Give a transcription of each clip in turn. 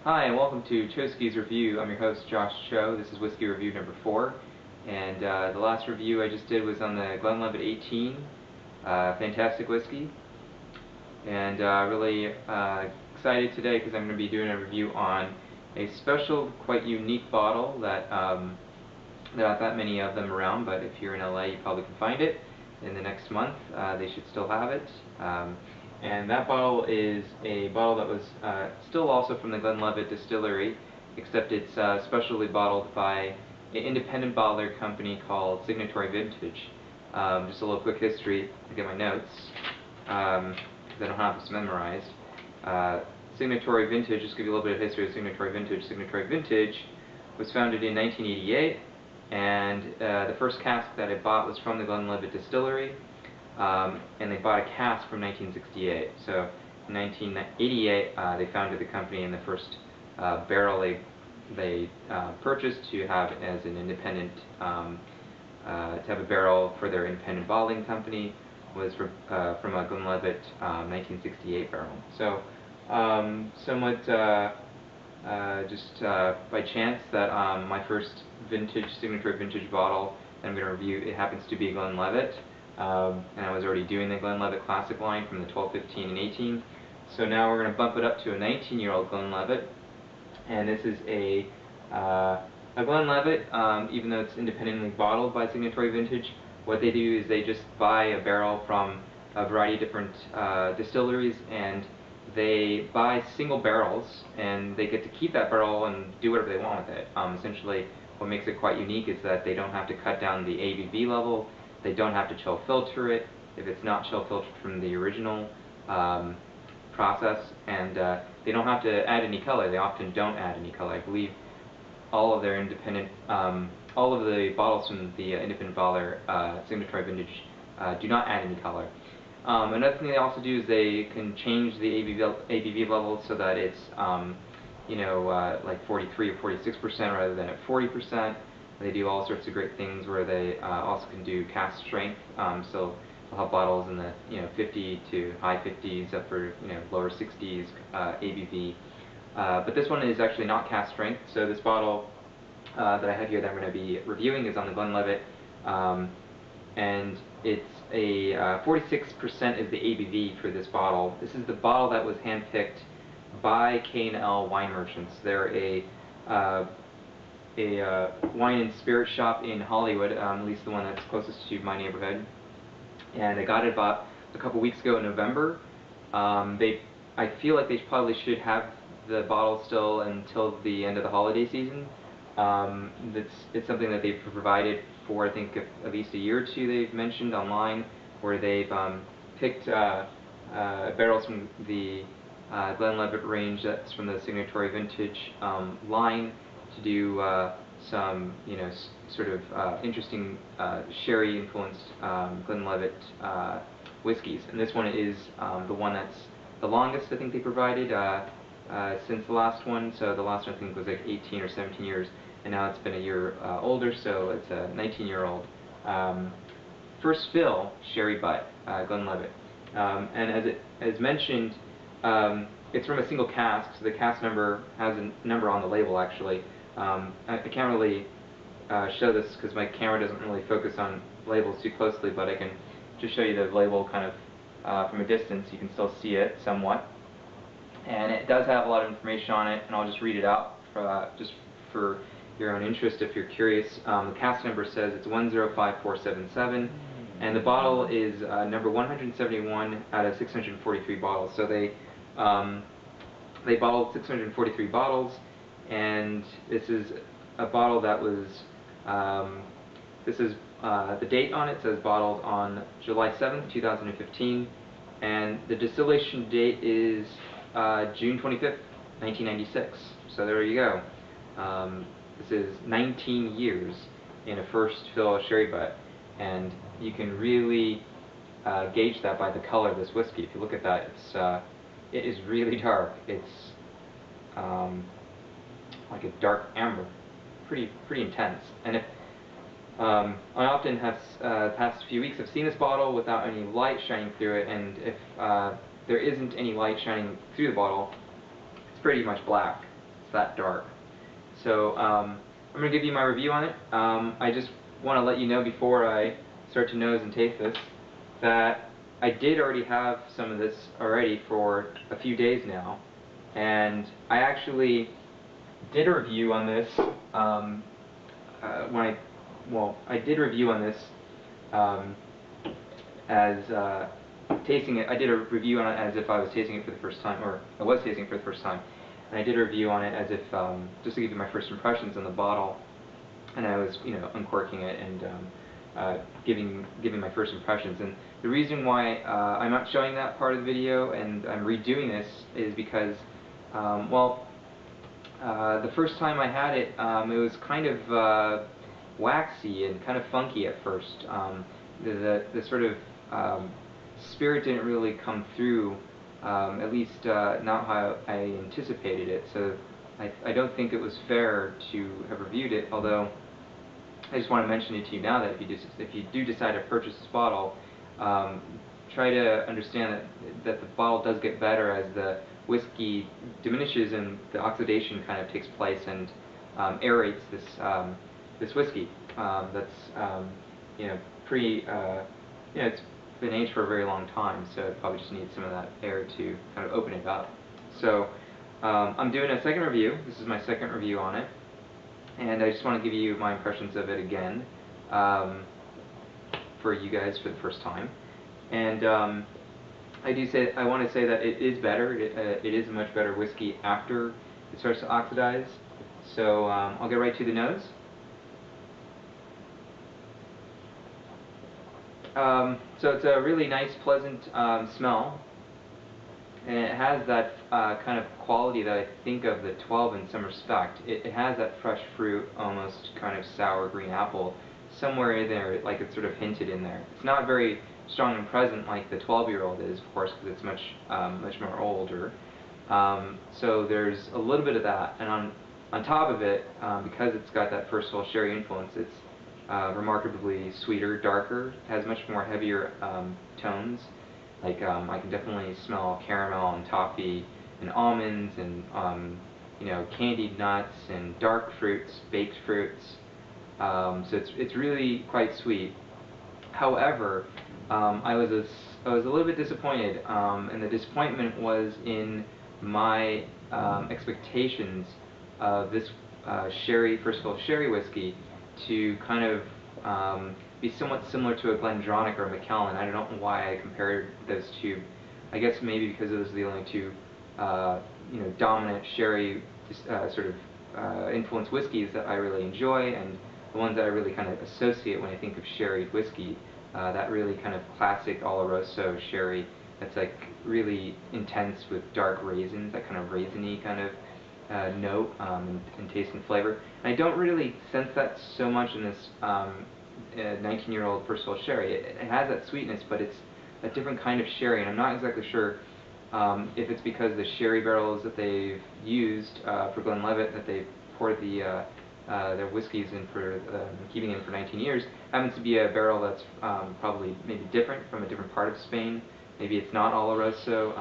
Hi, and welcome to Choski's Review. I'm your host, Josh Cho. This is Whiskey Review number 4. And the last review I just did was on the Glenlivet 18. Fantastic whiskey. And really excited today because I'm going to be doing a review on a special, quite unique bottle that there aren't that many of them around, but if you're in LA you probably can find it. In the next month they should still have it. And that bottle is a bottle that was still also from the Glenlivet distillery, except it's specially bottled by an independent bottler company called Signatory Vintage. Just a little quick history to get my notes, because I don't have this memorized. Signatory Vintage, just to give you a little bit of history of Signatory Vintage. Signatory Vintage was founded in 1988, and the first cask that it bought was from the Glenlivet distillery. And they bought a cask from 1968. So in 1988 they founded the company, and the first barrel they purchased to have as an independent, to have a barrel for their independent bottling company was from a Glenlivet 1968 barrel. So somewhat just by chance that my first Signatory Vintage bottle that I'm going to review, it happens to be Glenlivet. And I was already doing the Glenlivet Classic line from the 12, 15, and 18. So now we're going to bump it up to a 19-year-old Glenlivet. And this is a Glenlivet, even though it's independently bottled by Signatory Vintage. What they do is they just buy a barrel from a variety of different distilleries, and they buy single barrels, and they get to keep that barrel and do whatever they want with it. Essentially, what makes it quite unique is that they don't have to cut down the ABV level. They don't have to chill filter it if it's not chill filtered from the original process, and they don't have to add any color. They often don't add any color. I believe all of their independent, all of the bottles from the independent bottler, Signatory Vintage, do not add any color. Another thing they also do is they can change the ABV level so that it's like 43 or 46% rather than at 40%. They do all sorts of great things where they also can do cask strength. So they'll have bottles in the 50 to high 50s up for lower 60s ABV. But this one is actually not cask strength. So this bottle that I have here that I'm going to be reviewing is on the Glenlivet, and it's a 46% is the ABV for this bottle. This is the bottle that was handpicked by K&L Wine Merchants. They're a wine and spirit shop in Hollywood, at least the one that's closest to my neighborhood. And I got it about a couple weeks ago in November. I feel like they probably should have the bottle still until the end of the holiday season. It's something that they've provided for, I think, at least a year or two. They've mentioned online where they've picked barrels from the Glenlivet range that's from the Signatory Vintage line to do some, sort of interesting sherry-influenced Glenlivet whiskeys. And this one is the one that's the longest I think they provided since the last one. So the last one I think was like 18 or 17 years, and now it's been a year older, so it's a 19-year-old first fill sherry butt Glenlivet. And as mentioned, it's from a single cask, so the cask number has a number on the label actually. I can't really show this because my camera doesn't really focus on labels too closely, but I can just show you the label kind of from a distance. You can still see it somewhat, and it does have a lot of information on it, and I'll just read it out just for your own interest if you're curious. The cask number says it's 105477, and the bottle is number 171 out of 643 bottles. So they bottled 643 bottles. And this is a bottle that was, this is the date on it says bottled on July 7th, 2015, and the distillation date is June 25th, 1996. So there you go. This is 19 years in a first fill sherry butt, and you can really gauge that by the color of this whiskey. If you look at that, it is really dark. It's like a dark amber, pretty intense. And if I often have the past few weeks have seen this bottle without any light shining through it, and if there isn't any light shining through the bottle, it's pretty much black. It's that dark. So I'm going to give you my review on it. I just want to let you know before I start to nose and taste this that I did already have some of this already for a few days now, and I actually did a review on this I did a review on this as tasting it. I did a review on it as if I was tasting it for the first time, or I was tasting it for the first time. And I did a review on it as if, just to give you my first impressions on the bottle, and I was, uncorking it and giving my first impressions. And the reason why I'm not showing that part of the video and I'm redoing this is because, the first time I had it, it was kind of waxy and kind of funky at first. The sort of spirit didn't really come through, at least not how I anticipated it. So I don't think it was fair to have reviewed it, although I just want to mention it to you now that if you do decide to purchase this bottle, try to understand that the bottle does get better as the whiskey diminishes and the oxidation kind of takes place and aerates this whiskey. That's it's been aged for a very long time, so it probably just needs some of that air to kind of open it up. So I'm doing a second review. This is my second review on it, and I just want to give you my impressions of it again for you guys for the first time. And I want to say that it is better. It is a much better whiskey after it starts to oxidize. So I'll get right to the nose. So it's a really nice, pleasant smell, and it has that kind of quality that I think of the 12 in some respect. It has that fresh fruit, almost kind of sour green apple, somewhere in there, like it's sort of hinted in there. It's not very strong and present like the 12-year-old is, of course, because it's much more older. So there's a little bit of that, and on top of it, because it's got that first of all sherry influence, it's remarkably sweeter, darker, has much more heavier tones. Like I can definitely smell caramel and toffee and almonds and candied nuts and dark fruits, baked fruits. So it's really quite sweet. However, I was a little bit disappointed, and the disappointment was in my expectations of this first of all sherry whiskey to kind of be somewhat similar to a Glendronach or a Macallan. I don't know why I compared those two. I guess maybe because those are the only two dominant sherry sort of influenced whiskeys that I really enjoy, and the ones that I really kind of associate when I think of sherried whiskey. That really kind of classic Oloroso sherry that's like really intense with dark raisins, that kind of raisiny kind of note and taste and flavor. And I don't really sense that so much in this 19-year-old first of all sherry. It has that sweetness, but it's a different kind of sherry, and I'm not exactly sure if it's because the sherry barrels that they've used for Glenlivet, that they've poured their whiskeys in for keeping in for 19 years, happens to be a barrel that's probably maybe different from a different part of Spain. Maybe it's not Oloroso.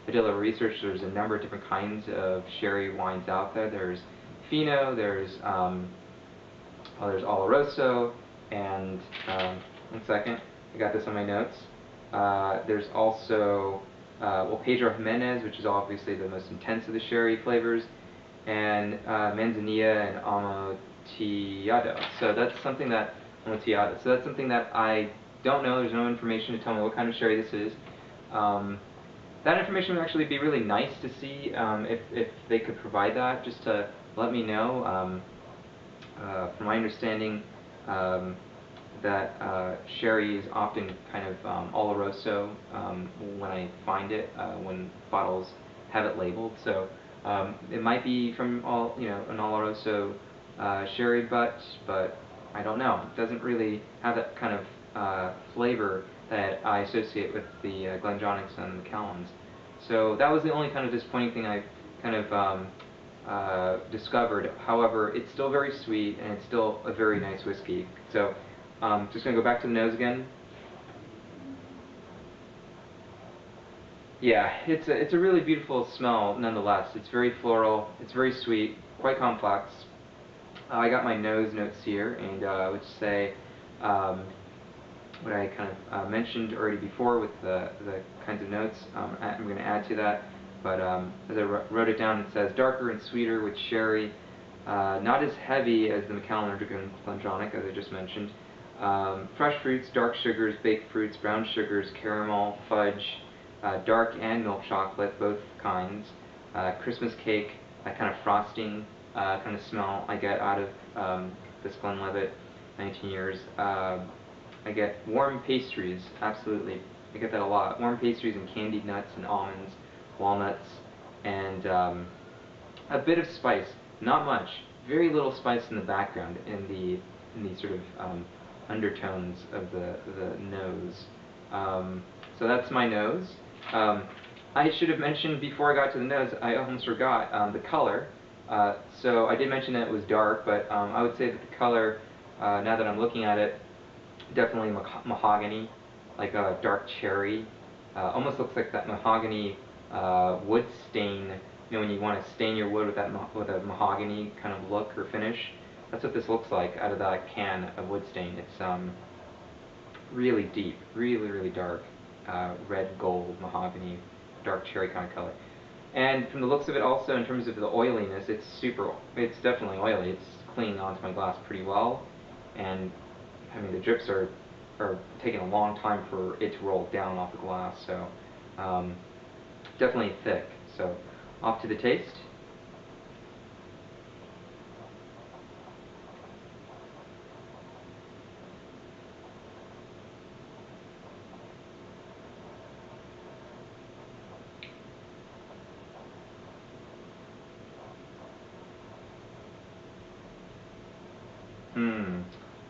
I did a little research. There's a number of different kinds of sherry wines out there. There's Fino, there's Oloroso, and one second, I got this on my notes. There's also Pedro Jimenez, which is obviously the most intense of the sherry flavors, and Manzanilla and Amontillado. So that's something that I don't know. There's no information to tell me what kind of sherry this is. That information would actually be really nice to see if they could provide that, just to let me know. From my understanding, that sherry is often kind of Oloroso when I find it, when bottles have it labeled. So it might be from an Oloroso sherry, but I don't know. It doesn't really have that kind of flavor that I associate with the Glendronachs and Macallans. So that was the only kind of disappointing thing I kind of discovered. However, it's still very sweet, and it's still a very nice whiskey. So just going to go back to the nose again. Yeah, it's a really beautiful smell nonetheless. It's very floral, it's very sweet, quite complex. I got my nose notes here, and I would say what I kind of mentioned already before with the kinds of notes. I'm going to add to that, but as I wrote it down, it says darker and sweeter with sherry, not as heavy as the Macallan or Glendronach, as I just mentioned. Fresh fruits, dark sugars, baked fruits, brown sugars, caramel, fudge, dark and milk chocolate, both kinds. Christmas cake, that kind of frosting kind of smell I get out of this Glenlivet 19 years. I get warm pastries, absolutely. I get that a lot. Warm pastries and candied nuts and almonds, walnuts, and a bit of spice. Not much. Very little spice in the background, in the sort of undertones of the nose. So that's my nose. I should have mentioned before I got to the nose, I almost forgot, the color. So I did mention that it was dark, but I would say that the color, now that I'm looking at it, definitely mahogany, like a dark cherry. Almost looks like that mahogany wood stain. You know, when you want to stain your wood with that with a mahogany kind of look or finish. That's what this looks like out of that can of wood stain. It's really deep, really dark, red gold mahogany, dark cherry kind of color. And from the looks of it, also in terms of the oiliness, it's definitely oily. It's clinging onto my glass pretty well, and I mean, the drips are taking a long time for it to roll down off the glass, so definitely thick. So off to the taste.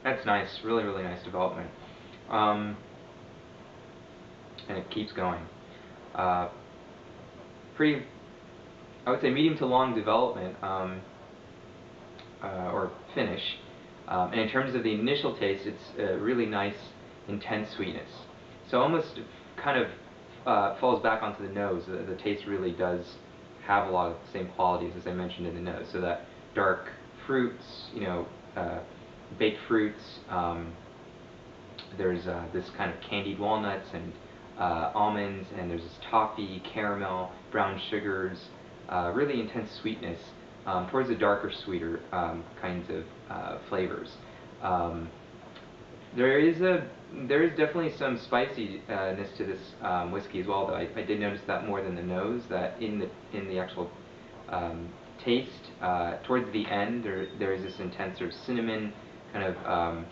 That's nice. Really nice development. And it keeps going. Pretty, I would say medium to long development, or finish. And in terms of the initial taste, it's a really nice, intense sweetness. So almost kind of falls back onto the nose. The taste really does have a lot of the same qualities as I mentioned in the nose. So that dark fruits, you know, baked fruits. There's this kind of candied walnuts and almonds, and there's this toffee, caramel, brown sugars, really intense sweetness towards the darker, sweeter kinds of flavors. There is definitely some spiciness to this whiskey as well, though. I did notice that more than the nose. That in the actual taste, towards the end, there is this intense sort of cinnamon, kind of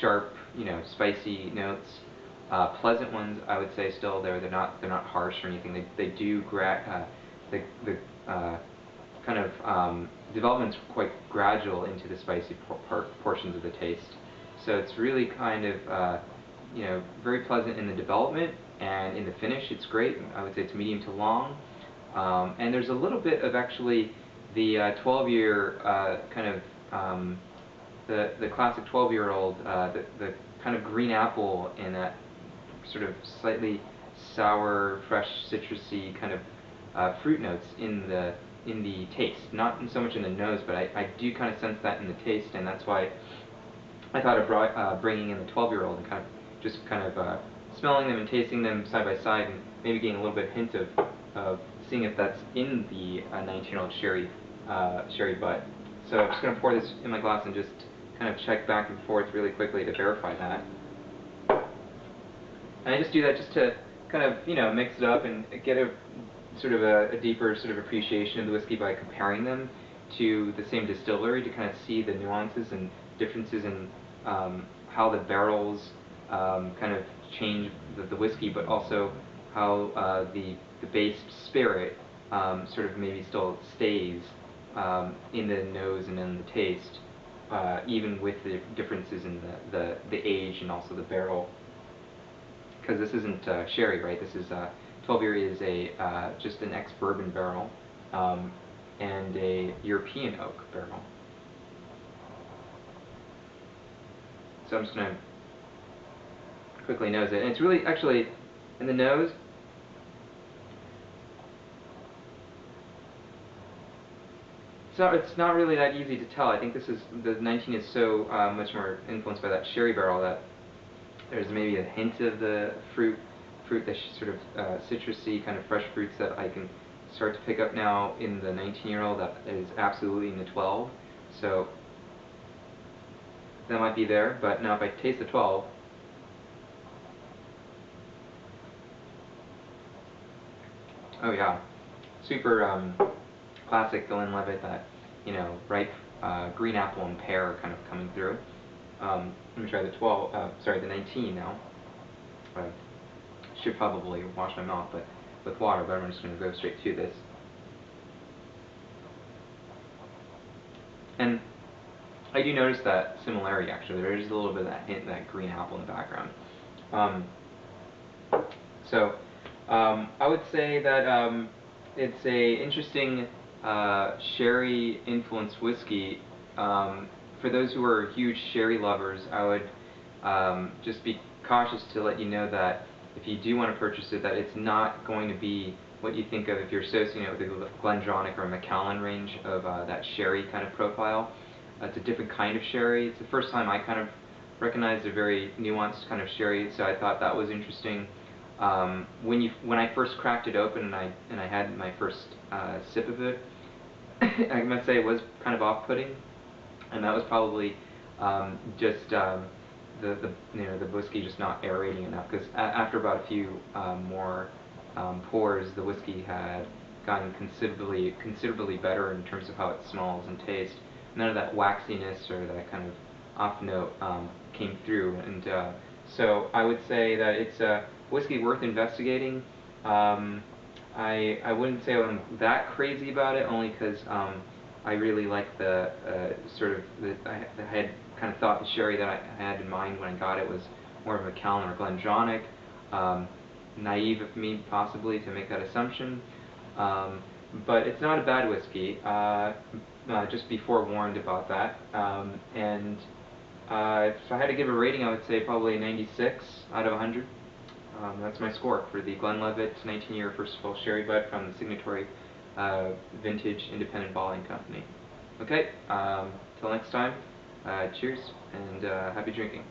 sharp, you know, spicy notes. Pleasant ones, I would say. Still, they're not harsh or anything. They do the kind of development's quite gradual into the spicy portions of the taste. So it's really kind of you know, very pleasant in the development, and in the finish it's great. I would say it's medium to long. And there's a little bit of actually the 12-year kind of the classic 12-year-old, the kind of green apple and that sort of slightly sour, fresh, citrusy kind of fruit notes in the taste. Not so much in the nose, but I do kind of sense that in the taste, and that's why I thought of bringing in the 12-year-old and kind of smelling them and tasting them side by side, and maybe getting a little bit hint of seeing if that's in the 19-year-old sherry butt. So I'm just going to pour this in my glass and just kind of check back and forth really quickly to verify that. And I just do that just to kind of, you know, mix it up and get a sort of a deeper sort of appreciation of the whiskey by comparing them to the same distillery, to kind of see the nuances and differences in how the barrels kind of change the whiskey, but also how the base spirit sort of maybe still stays in the nose and in the taste, even with the differences in the age and also the barrel. Because this isn't sherry, right? This is 12-year is just an ex-bourbon barrel and a European oak barrel. So I'm just going to quickly nose it. And it's really, actually, in the nose, it's not really that easy to tell. I think the 19 is so much more influenced by that sherry barrel that there's maybe a hint of the fruit that sort of citrusy kind of fresh fruits that I can start to pick up now in the 19-year-old that is absolutely in the 12. So that might be there, but now if I taste the 12, oh yeah, super classic Glenlivet, that, you know, ripe green apple and pear kind of coming through. Let me try the 19 now. I should probably wash my mouth with water, but I'm just going to go straight to this. And I do notice that similarity, actually. There is a little bit of that hint of that green apple in the background. I would say that it's a interesting sherry influenced whiskey. For those who are huge sherry lovers, I would just be cautious to let you know that if you do want to purchase it, that it's not going to be what you think of if you're associating it with the Glendronach or Macallan range of that sherry kind of profile. It's a different kind of sherry. It's the first time I kind of recognized a very nuanced kind of sherry, so I thought that was interesting. When I first cracked it open and I had my first sip of it, I must say it was kind of off-putting, and that was probably just the whiskey just not aerating enough. Because after about a few more pours, the whiskey had gotten considerably better in terms of how it smells and tastes. None of that waxiness or that kind of off note came through, and so I would say that it's a whiskey worth investigating. I wouldn't say I'm that crazy about it, only because I really like the I had kind of thought the sherry that I had in mind when I got it was more of a Macallan or Glendronach. Naive of me possibly to make that assumption, but it's not a bad whiskey. Just be forewarned about that. If I had to give a rating, I would say probably 96 out of 100. That's my score for the Glenlivet 19-year first full sherry butt from the Signatory Vintage Independent Bottling Company. Okay, till next time, cheers and happy drinking.